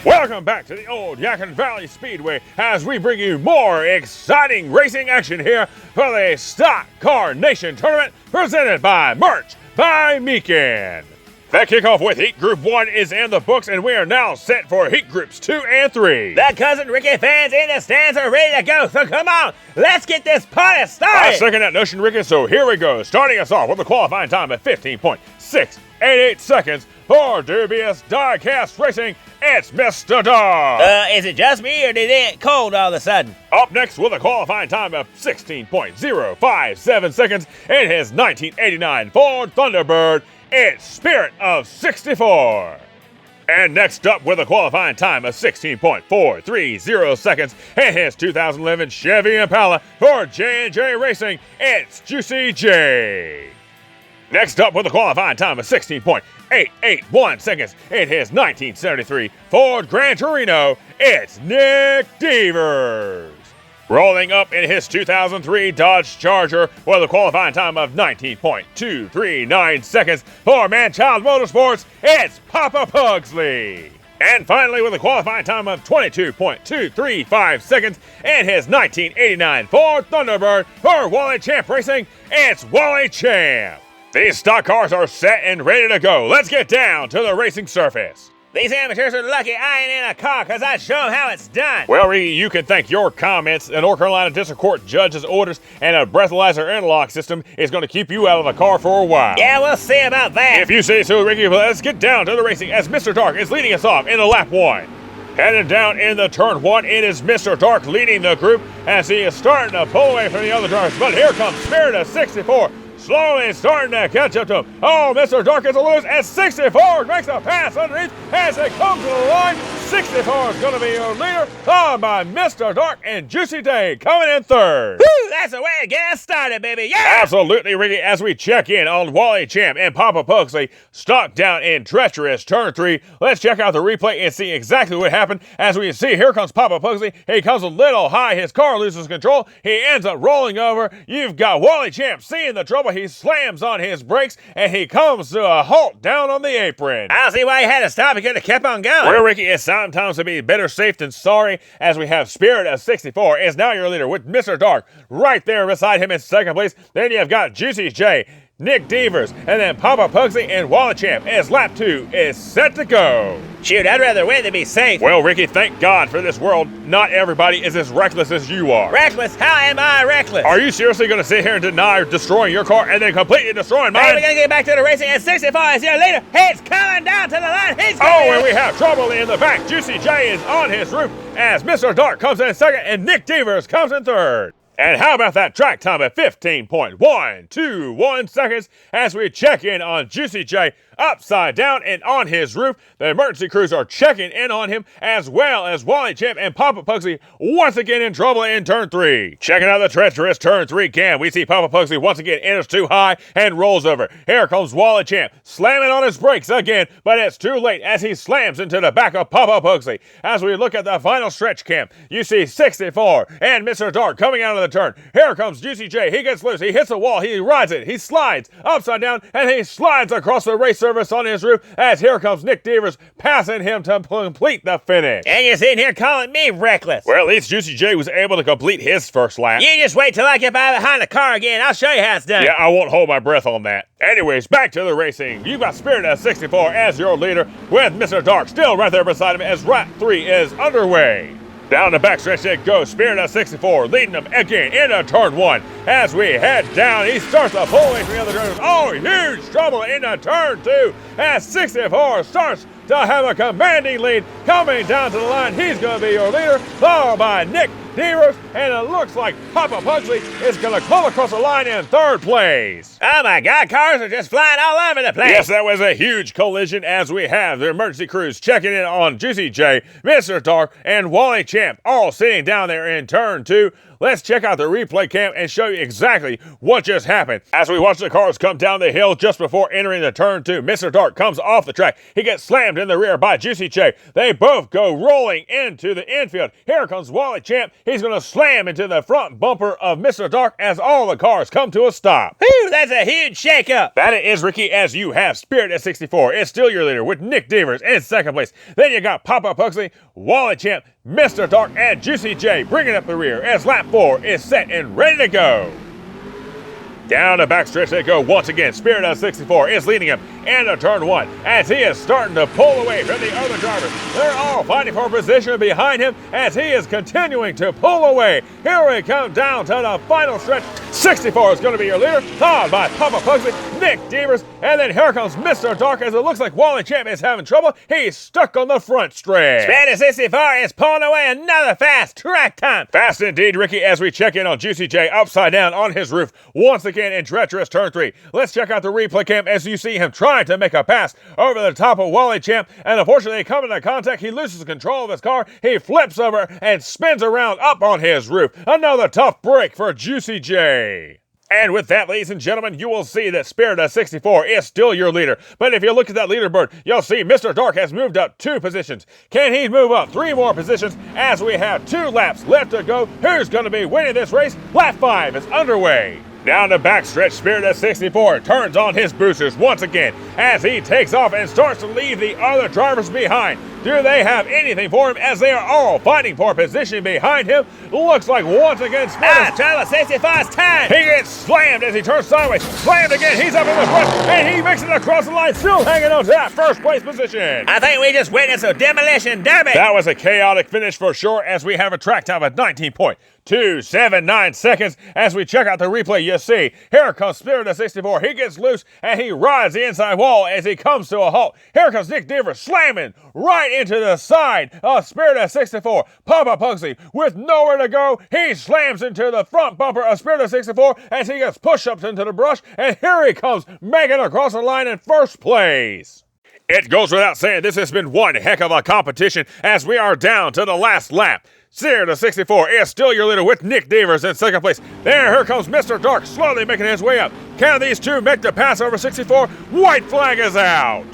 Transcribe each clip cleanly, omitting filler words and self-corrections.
Welcome back to the Old Yadkin Valley Speedway as we bring you more exciting racing action here for the Stock Car Nation Tournament presented by Merch by Meekin. The kickoff with Heat Group 1 is in the books, and we are now set for Heat Groups 2 and 3. The Cousin Ricky fans in the stands are ready to go, so come on, let's get this party I started! second that notion, Ricky, so here we go. Starting us off with a qualifying time of 15.688 seconds for dubious diecast racing, it's Mr. Dog. Is it just me, or did it get cold all of a sudden? Up next with a qualifying time of 16.057 seconds in his 1989 Ford Thunderbird, it's Spirit of 64. And next up with a qualifying time of 16.430 seconds in his 2011 Chevy Impala for J&J Racing, it's Juicy J. Next up with a qualifying time of 16.881 seconds in his 1973 Ford Gran Torino, it's Nick Devers. Rolling up in his 2003 Dodge Charger with a qualifying time of 19.239 seconds for Manchild Motorsports, it's Papa Pugsley. And finally, with a qualifying time of 22.235 seconds in his 1989 Ford Thunderbird for Wally Champ Racing, it's Wally Champ. These stock cars are set and ready to go. Let's get down to the racing surface. These amateurs are lucky I ain't in a car, because I'd show them how it's done. Well, Ricky, you can thank your comments. The North Carolina District Court judge's orders and a breathalyzer interlock system is going to keep you out of the car for a while. Yeah, we'll see about that. If you say so, Ricky, let's get down to the racing as Mr. Dark is leading us off in the lap 1. Headed down in the turn 1, it is Mr. Dark leading the group as he is starting to pull away from the other drivers. But here comes Spirit of 64. Slowly starting to catch up to him. Oh, Mr. Dark is a loose as 64 makes a pass underneath as it comes to the line. 64 is going to be your leader, followed by Mr. Dark and Juicy Day coming in third. Woo, that's the way to get us started, baby. Yeah! Absolutely, Ricky, as we check in on Wally Champ and Papa Pugsley stuck down in treacherous turn 3. Let's check out the replay and see exactly what happened. As we see, here comes Papa Pugsley. He comes a little high. His car loses control. He ends up rolling over. You've got Wally Champ seeing the trouble. He slams on his brakes, and he comes to a halt down on the apron. I don't see why he had to stop. He could have kept on going. Well, Ricky, it's sometimes to be better safe than sorry, as we have Spirit of 64 is now your leader with Mr. Dark right there beside him in second place. Then you've got Juicy J, Nick Devers, and then Papa Pugsley and Wally Champ as lap 2 is set to go. Shoot, I'd rather win than be safe. Well, Ricky, thank God for this world. Not everybody is as reckless as you are. Reckless? How am I reckless? Are you seriously going to sit here and deny destroying your car and then completely destroying mine? Hey, we're going to get back to the racing at 64 is your leader. He's coming down to the line. He's coming Oh, and we have trouble in the back. Juicy J is on his roof as Mr. Dark comes in second and Nick Devers comes in third. And how about that track time at 15.121 seconds as we check in on Juicy J upside down and on his roof. The emergency crews are checking in on him as well as Wally Champ and Papa Pugsley once again in trouble in turn 3. Checking out the treacherous turn 3 cam, we see Papa Pugsley once again enters too high and rolls over. Here comes Wally Champ slamming on his brakes again, but it's too late as he slams into the back of Papa Pugsley. As we look at the final stretch cam, you see 64 and Mr. Dark coming out of the turn. Here comes Juicy J. He gets loose. He hits a wall. He rides it. He slides upside down, and he slides across the race surface on his roof as here comes Nick Devers passing him to complete the finish. And you're sitting here calling me reckless. Well, at least Juicy J was able to complete his first lap. You just wait till I get by behind the car again. I'll show you how it's done. Yeah, I won't hold my breath on that. Anyways, back to the racing. You've got Spirit of 64 as your leader with Mr. Dark still right there beside him as lap 3 is underway. Down the backstretch it goes. Spirit of 64 leading them again into turn 1. As we head down, he starts to pull away from the other drivers. Oh, huge trouble into turn 2 as 64 starts to have a commanding lead coming down to the line. He's going to be your leader, followed by Nick Devers, and it looks like Papa Pugsley is going to come across the line in third place. Oh my God, cars are just flying all over the place. Yes, that was a huge collision as we have the emergency crews checking in on Juicy J, Mr. Dark, and Wally Champ all sitting down there in turn 2. Let's check out the replay cam and show you exactly what just happened. As we watch the cars come down the hill just before entering the turn 2, Mr. Dark comes off the track. He gets slammed in the rear by Juicy J. They both go rolling into the infield. Here comes Wally Champ. He's going to slam into the front bumper of Mr. Dark as all the cars come to a stop. Whew, that's a huge shakeup. That it is, Ricky, as you have Spirit at 64. It's still your leader with Nick Devers in second place. Then you got Papa Pugsley, Wally Champ, Mr. Dark, and Juicy J bringing up the rear as lap 4 is set and ready to go. Down the backstretch they go once again. Spirit of 64 is leading him into turn 1 as he is starting to pull away from the other drivers. They're all fighting for position behind him as he is continuing to pull away. Here we come down to the final stretch. 64 is going to be your leader, followed by Papa Pugsley, Nick Devers, and then here comes Mr. Dark as it looks like Wally Champ is having trouble. He's stuck on the front stretch. Spirit of 64 is pulling away another fast track time. Fast indeed, Ricky, as we check in on Juicy J upside down on his roof once again in treacherous turn 3. Let's check out the replay cam as you see him trying to make a pass over the top of Wally Champ, and unfortunately coming into contact, he loses control of his car. He flips over and spins around up on his roof. Another tough break for Juicy J. And with that, ladies and gentlemen, you will see that Spirit of 64 is still your leader. But if you look at that leaderboard, you'll see Mr. Dark has moved up 2 positions. Can he move up 3 more positions as we have 2 laps left to go? Who's going to be winning this race? Lap 5 is underway. Down the backstretch, Spirit of 64 turns on his boosters once again as he takes off and starts to leave the other drivers behind. Do they have anything for him as they are all fighting for position behind him? Looks like once again Spirit of 65's time. He gets slammed as he turns sideways. Slammed again. He's up in the front and he makes it across the line, still hanging on to that first place position. I think we just witnessed a demolition derby. That was a chaotic finish for sure as we have a track time of 19.279 seconds. As we check out the replay, you see, here comes Spirit of 64. He gets loose and he rides the inside wall as he comes to a halt. Here comes Nick Devers slamming right into the side of Spirit of 64. Papa Pugsley with nowhere to go. He slams into the front bumper of Spirit of 64 as he gets push-ups into the brush. And here he comes, making across the line in first place. It goes without saying, this has been one heck of a competition as we are down to the last lap. Spirit of 64 is still your leader with Nick Devers in second place. Here comes Mr. Dark slowly making his way up. Can these two make the pass over 64? White flag is out.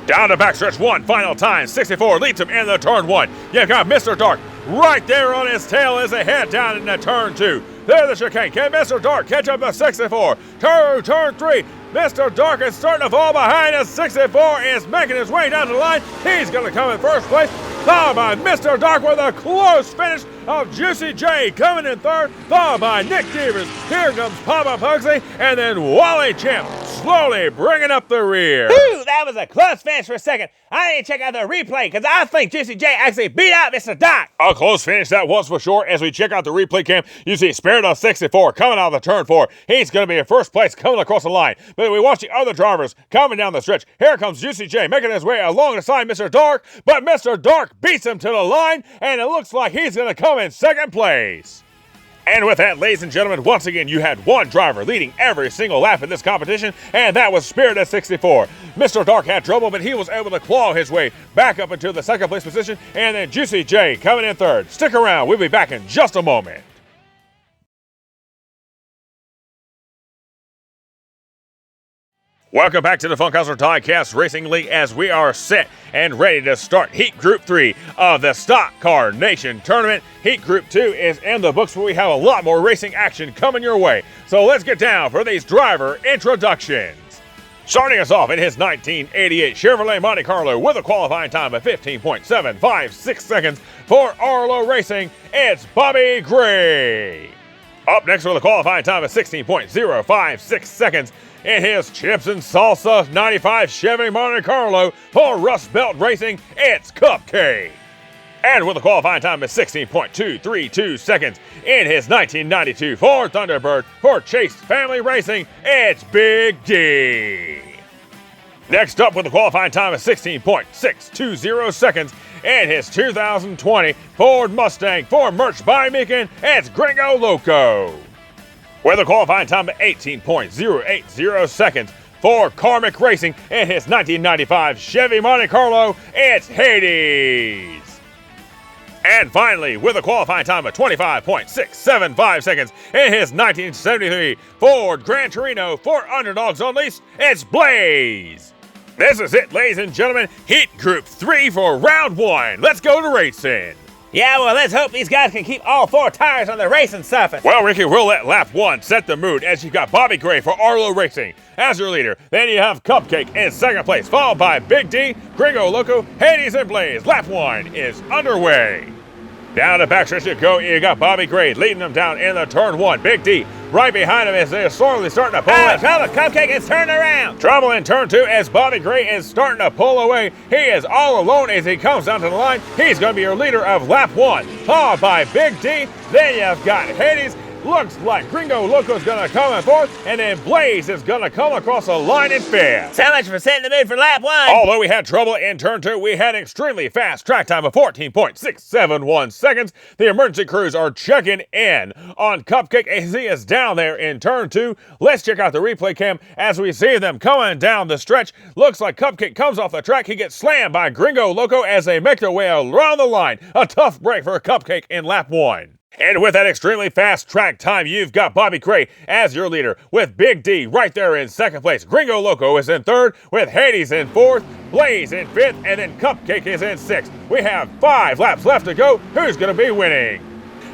Down the backstretch one final time. 64 leads him in the turn 1. You've got Mr. Dark right there on his tail as they head down into turn 2. There's the chicane. Can Mr. Dark catch up to 64? Turn 3. Mr. Dark is starting to fall behind as 64 is making his way down the line. He's going to come in first place, followed by Mr. Dark with a close finish of Juicy J coming in third, followed by Nick Devers. Here comes Papa Pugsley, and then Wally Champ slowly bringing up the rear. Whew, that was a close finish for a second. I need to check out the replay because I think Juicy J actually beat out Mr. Dark. A close finish that was for sure. As we check out the replay cam, you see Spirit of 64 coming out of the turn 4. He's going to be in first place coming across the line. But we watch the other drivers coming down the stretch. Here comes Juicy J making his way alongside Mr. Dark, but Mr. Dark beats him to the line, and it looks like he's going to come in second place. And with that, ladies and gentlemen, once again, you had one driver leading every single lap in this competition, and that was Spirit of 64. Mr. Dark had trouble, but he was able to claw his way back up into the second place position, and then Juicy J coming in third. Stick around. We'll be back in just a moment. Welcome back to the Funkhouse Diecast Racing League as we are set and ready to start Heat Group 3 of the Stock Car Nation Tournament. Heat Group 2 is in the books, but we have a lot more racing action coming your way. So let's get down for these driver introductions. Starting us off in his 1988 Chevrolet Monte Carlo with a qualifying time of 15.756 seconds for Arlo Racing, it's Bobby Gray. Up next with a qualifying time of 16.056 seconds in his Chips and Salsa 95 Chevy Monte Carlo for Rust Belt Racing, it's Cupcake. And with a qualifying time of 16.232 seconds in his 1992 Ford Thunderbird for Chase Family Racing, it's Big D. Next up with a qualifying time of 16.620 seconds in his 2020 Ford Mustang for Merch by Meekin, it's Gringo Loco. With a qualifying time of 18.080 seconds for Karmic Racing in his 1995 Chevy Monte Carlo, it's Hades. And finally, with a qualifying time of 25.675 seconds in his 1973 Ford Gran Torino for Underdogs Unleashed, it's Blaze. This is it, ladies and gentlemen, Heat Group 3 for round 1. Let's go to racing. Yeah, well, let's hope these guys can keep all 4 tires on the racing surface. Well, Ricky, we'll let lap 1 set the mood as you got Bobby Gray for Arlo Racing as your leader. Then you have Cupcake in second place, followed by Big D, Gringo Loco, Hades, and Blaze. Lap 1 is underway. Down the backstretch you go, you got Bobby Gray leading them down in the turn 1. Big D right behind him as they're slowly starting to pull away. Trouble, Cupcake is turning around. Trouble in turn 2 as Bobby Gray is starting to pull away. He is all alone as he comes down to the line. He's going to be your leader of lap 1, followed by Big D. Then you've got Hades. Looks like Gringo Loco's gonna come in fourth, and then Blaze is gonna come across the line in fifth. So much for setting the mood for lap 1. Although we had trouble in turn 2, we had extremely fast track time of 14.671 seconds. The emergency crews are checking in on Cupcake as he is down there in turn 2. Let's check out the replay cam as we see them coming down the stretch. Looks like Cupcake comes off the track. He gets slammed by Gringo Loco as they make their way around the line. A tough break for Cupcake in lap 1. And with that extremely fast track time, you've got Bobby Gray as your leader, with Big D right there in second place. Gringo Loco is in third, with Hades in fourth, Blaze in fifth, and then Cupcake is in sixth. We have 5 laps left to go. Who's going to be winning?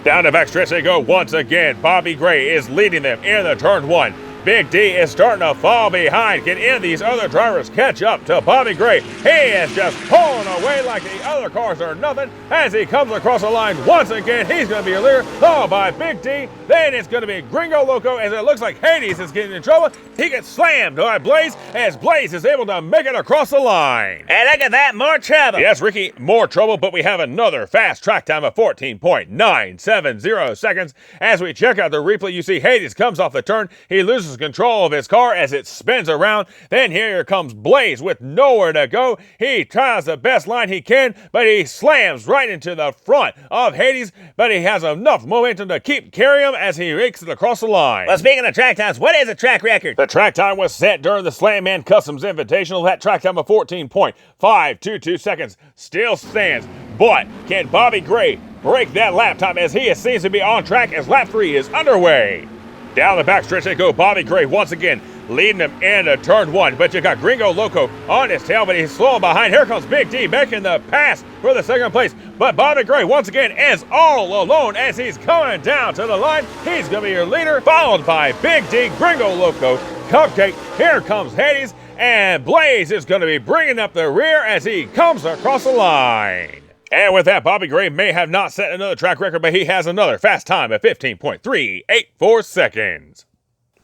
Down the backstretch they go once again. Bobby Gray is leading them in the turn 1. Big D is starting to fall behind. Can any of these other drivers catch up to Bobby Gray? He is just pulling away like the other cars are nothing as he comes across the line once again. He's going to be your leader, followed by Big D. Then it's going to be Gringo Loco as it looks like Hades is getting in trouble. He gets slammed by Blaze as Blaze is able to make it across the line. And look at that, more trouble. Yes, Ricky, more trouble, but we have another fast track time of 14.970 seconds. As we check out the replay, you see Hades comes off the turn. He loses control of his car as it spins around. Then here comes Blaze with nowhere to go. He tries the best line he can, but he slams right into the front of Hades, but he has enough momentum to keep carrying him as he makes it across the line. Well, speaking of track times, what is a track record? The track time was set during the Slam Man Customs Invitational. That track time of 14.522 seconds still stands, but can Bobby Gray break that lap time as he seems to be on track as lap 3 is underway? Down the backstretch they go, Bobby Gray once again leading them into turn 1. But you got Gringo Loco on his tail, but he's slow behind. Here comes Big D making the pass for the second place. But Bobby Gray once again is all alone as he's coming down to the line. He's going to be your leader, followed by Big D, Gringo Loco, Cupcake. Here comes Hades, and Blaze is going to be bringing up the rear as he comes across the line. And with that, Bobby Gray may have not set another track record, but he has another fast time of 15.384 seconds.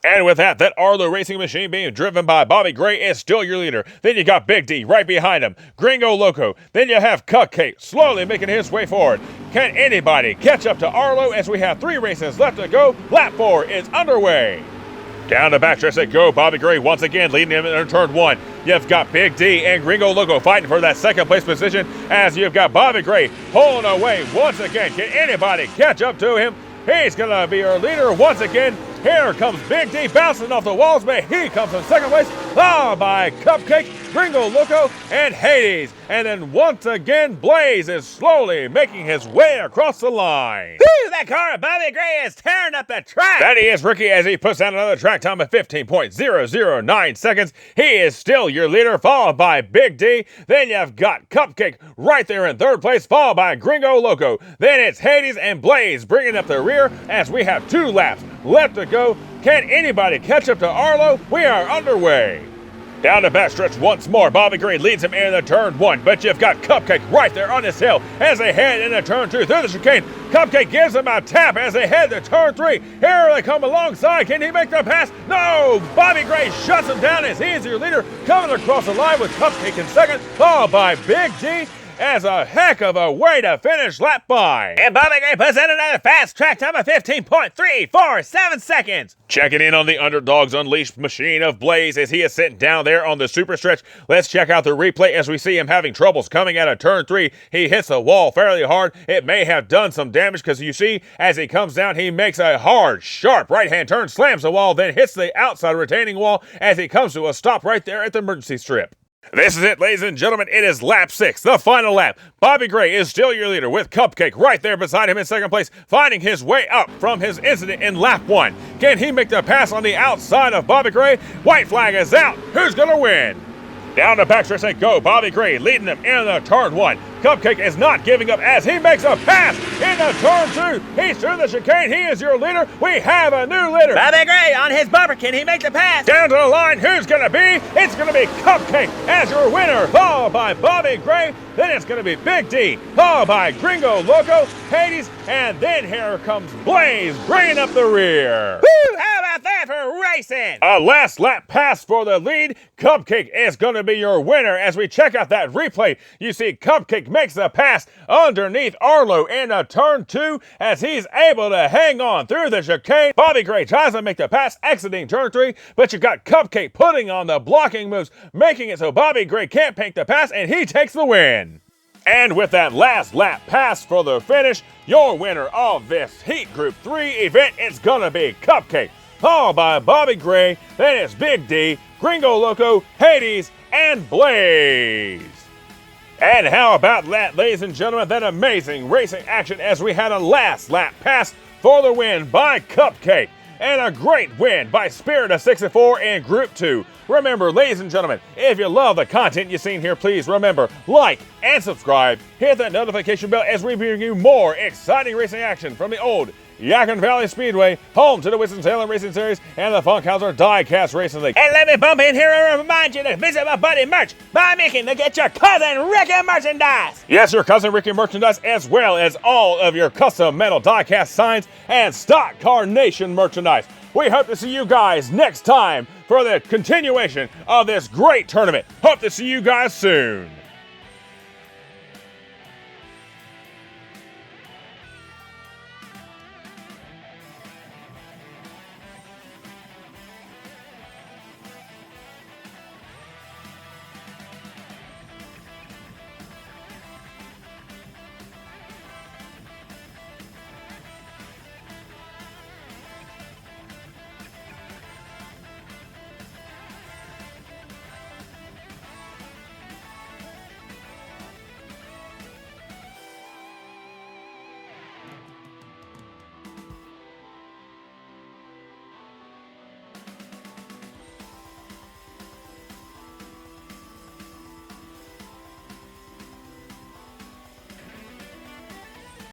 And with that Arlo racing machine being driven by Bobby Gray is still your leader. Then you got Big D right behind him, Gringo Loco. Then you have Cupcake slowly making his way forward. Can anybody catch up to Arlo as we have 3 races left to go? Lap 4 is underway. Down the backstretch they go, Bobby Gray once again leading him in turn 1. You've got Big D and Gringo Loco fighting for that second place position as you've got Bobby Gray pulling away once again. Can anybody catch up to him? He's going to be your leader once again. Here comes Big D bouncing off the walls, but he comes in second place, followed by Cupcake, Gringo Loco, and Hades. And then once again, Blaze is slowly making his way across the line. Whew, that car of Bobby Gray is tearing up the track. That he is, Ricky, as he puts down another track time of 15.009 seconds. He is still your leader, followed by Big D. Then you've got Cupcake right there in third place, followed by Gringo Loco. Then it's Hades and Blaze bringing up the rear as we have 2 laps left to go. Can anybody catch up to Arlo? We are underway. Down the backstretch once more, Bobby Gray leads him into turn 1, but you've got Cupcake right there on his hill as they head into turn 2 through the chicane. Cupcake gives him a tap as they head to turn 3. Here they come alongside. Can he make the pass? No! Bobby Gray shuts him down as he is your leader, coming across the line with Cupcake in second, followed by Big D. As a heck of a way to finish lap 5. And Bobby Gray puts in another fast track time of 15.347 seconds. Checking in on the Underdogs Unleashed machine of Blaze as he is sitting down there on the super stretch. Let's check out the replay as we see him having troubles coming out of turn 3. He hits the wall fairly hard. It may have done some damage because you see as he comes down, he makes a hard, sharp right-hand turn, slams the wall, then hits the outside retaining wall as he comes to a stop right there at the emergency strip. This is it, ladies and gentlemen. It is lap 6, the final lap. Bobby Gray is still your leader with Cupcake right there beside him in second place, finding his way up from his incident in lap 1. Can he make the pass on the outside of Bobby Gray? White flag is out. Who's going to win? Down the backstretch go Bobby Gray, leading them in the turn 1. Cupcake is not giving up as he makes a pass in the turn 2. He's through the chicane. He is your leader. We have a new leader. Bobby Gray on his bumper. Can he make the pass? Down to the line. Who's going to be? It's going to be Cupcake as your winner, followed by Bobby Gray. Then it's going to be Big D, followed by Gringo Loco, Hades, and then here comes Blaze bringing up the rear. Woo! How about that for racing? A last lap pass for the lead. Cupcake is going to be your winner. As we check out that replay, you see Cupcake makes the pass underneath Arlo in a turn 2 as he's able to hang on through the chicane. Bobby Gray tries to make the pass exiting turn 3, but you've got Cupcake putting on the blocking moves, making it so Bobby Gray can't make the pass, and he takes the win. And with that last lap pass for the finish, your winner of this Heat Group 3 event is gonna be Cupcake, followed by Bobby Gray, then it's Big D, Gringo Loco, Hades, and Blaze. And how about that, ladies and gentlemen, that amazing racing action as we had a last lap pass for the win by Cupcake. And a great win by Spirit of 64 in Group 2. Remember, ladies and gentlemen, if you love the content you've seen here, please remember, like and subscribe. Hit that notification bell as we bring you more exciting racing action from the Old Yadkin Valley Speedway, home to the Winston-Salem Racing Series and the Funkhauser Die-Cast Racing League. And let me bump in here and remind you to visit my buddy Merch by Mickey to get your Cousin Ricky merchandise. Yes, your Cousin Ricky merchandise, as well as all of your custom metal die-cast signs and stock Carnation merchandise. We hope to see you guys next time for the continuation of this great tournament. Hope to see you guys soon.